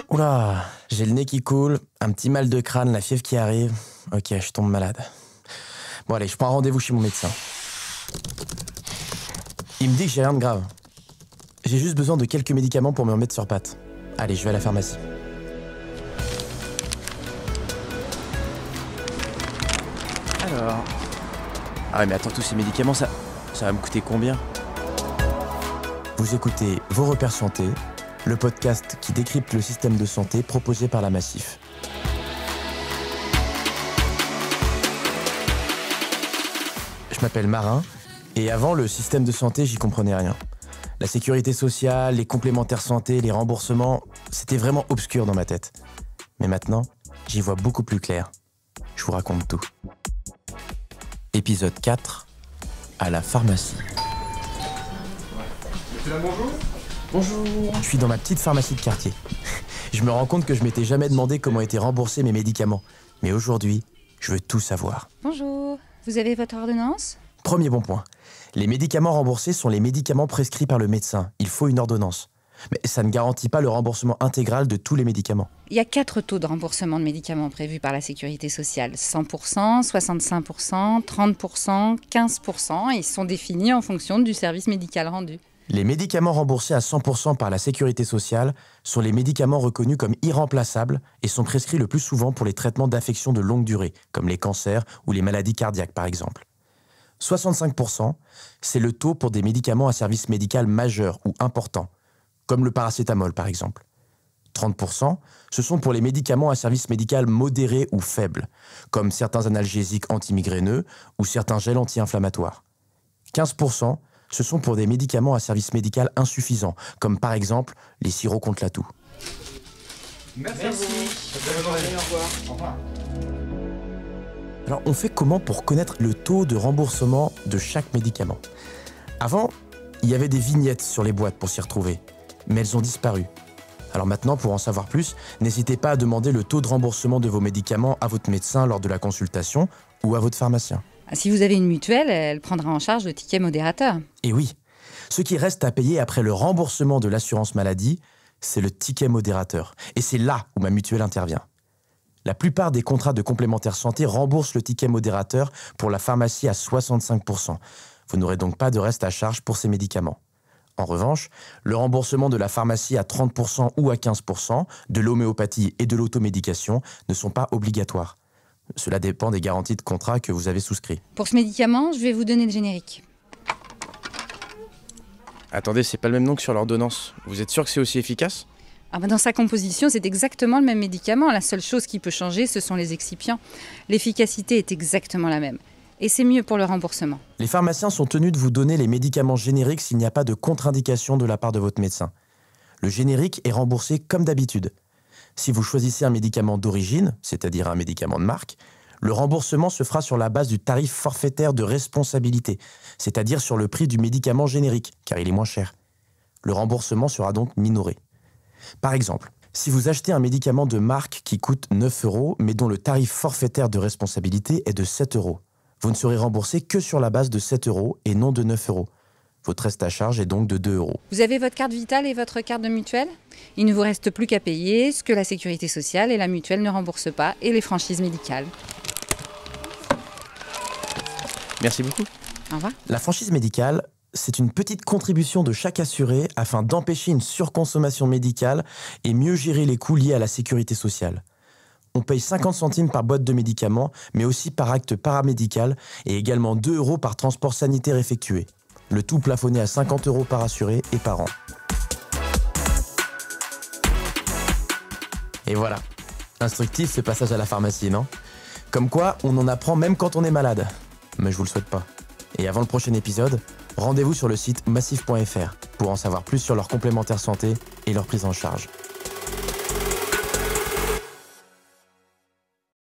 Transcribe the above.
Oula, j'ai le nez qui coule, un petit mal de crâne, la fièvre qui arrive. Ok, je tombe malade. Bon allez, je prends un rendez-vous chez mon médecin. Il me dit que j'ai rien de grave. J'ai juste besoin de quelques médicaments pour me remettre sur pattes. Allez, je vais à la pharmacie. Alors... Ah ouais, mais attends, tous ces médicaments, ça va me coûter combien? Vous écoutez Vos repères santé, le podcast qui décrypte le système de santé proposé par la Massif. Je m'appelle Marin, et avant, le système de santé, j'y comprenais rien. La sécurité sociale, les complémentaires santé, les remboursements, c'était vraiment obscur dans ma tête. Mais maintenant, j'y vois beaucoup plus clair. Je vous raconte tout. Épisode 4, à la pharmacie. C'est là, bonjour. Bonjour. Je suis dans ma petite pharmacie de quartier. Je me rends compte que je m'étais jamais demandé comment étaient remboursés mes médicaments. Mais aujourd'hui, je veux tout savoir. Bonjour, vous avez votre ordonnance? Premier bon point. Les médicaments remboursés sont les médicaments prescrits par le médecin. Il faut une ordonnance. Mais ça ne garantit pas le remboursement intégral de tous les médicaments. Il y a 4 taux de remboursement de médicaments prévus par la Sécurité sociale. 100%, 65%, 30%, 15%. Ils sont définis en fonction du service médical rendu. Les médicaments remboursés à 100% par la Sécurité sociale sont les médicaments reconnus comme irremplaçables et sont prescrits le plus souvent pour les traitements d'affections de longue durée, comme les cancers ou les maladies cardiaques par exemple. 65%, c'est le taux pour des médicaments à service médical majeur ou important, comme le paracétamol par exemple. 30%, ce sont pour les médicaments à service médical modéré ou faible, comme certains analgésiques antimigraineux ou certains gels anti-inflammatoires. 15%, ce sont pour des médicaments à service médical insuffisant, comme par exemple les sirops contre la toux. Merci à vous. Bonne journée, au revoir. Au revoir. Alors, on fait comment pour connaître le taux de remboursement de chaque médicament? Avant, il y avait des vignettes sur les boîtes pour s'y retrouver, mais elles ont disparu. Alors maintenant, pour en savoir plus, n'hésitez pas à demander le taux de remboursement de vos médicaments à votre médecin lors de la consultation ou à votre pharmacien. Si vous avez une mutuelle, elle prendra en charge le ticket modérateur. Et oui, ce qui reste à payer après le remboursement de l'assurance maladie, c'est le ticket modérateur. Et c'est là où ma mutuelle intervient. La plupart des contrats de complémentaire santé remboursent le ticket modérateur pour la pharmacie à 65%. Vous n'aurez donc pas de reste à charge pour ces médicaments. En revanche, le remboursement de la pharmacie à 30% ou à 15%, de l'homéopathie et de l'automédication ne sont pas obligatoires. Cela dépend des garanties de contrat que vous avez souscrits. Pour ce médicament, je vais vous donner le générique. Attendez, c'est pas le même nom que sur l'ordonnance. Vous êtes sûr que c'est aussi efficace ? Dans sa composition, c'est exactement le même médicament. La seule chose qui peut changer, ce sont les excipients. L'efficacité est exactement la même. Et c'est mieux pour le remboursement. Les pharmaciens sont tenus de vous donner les médicaments génériques s'il n'y a pas de contre-indication de la part de votre médecin. Le générique est remboursé comme d'habitude. Si vous choisissez un médicament d'origine, c'est-à-dire un médicament de marque, le remboursement se fera sur la base du tarif forfaitaire de responsabilité, c'est-à-dire sur le prix du médicament générique, car il est moins cher. Le remboursement sera donc minoré. Par exemple, si vous achetez un médicament de marque qui coûte 9 €, mais dont le tarif forfaitaire de responsabilité est de 7 €, vous ne serez remboursé que sur la base de 7 € et non de 9 €. Votre reste à charge est donc de 2 €. Vous avez votre carte vitale et votre carte de mutuelle? Il ne vous reste plus qu'à payer ce que la Sécurité sociale et la mutuelle ne remboursent pas et les franchises médicales. Merci beaucoup. Au revoir. La franchise médicale, c'est une petite contribution de chaque assuré afin d'empêcher une surconsommation médicale et mieux gérer les coûts liés à la sécurité sociale. On paye 50 centimes par boîte de médicaments, mais aussi par acte paramédical et également 2 € par transport sanitaire effectué. Le tout plafonné à 50 € par assuré et par an. Et voilà. Instructif ce passage à la pharmacie, non? Comme quoi, on en apprend même quand on est malade. Mais je vous le souhaite pas. Et avant le prochain épisode, rendez-vous sur le site massif.fr pour en savoir plus sur leurs complémentaires santé et leur prise en charge.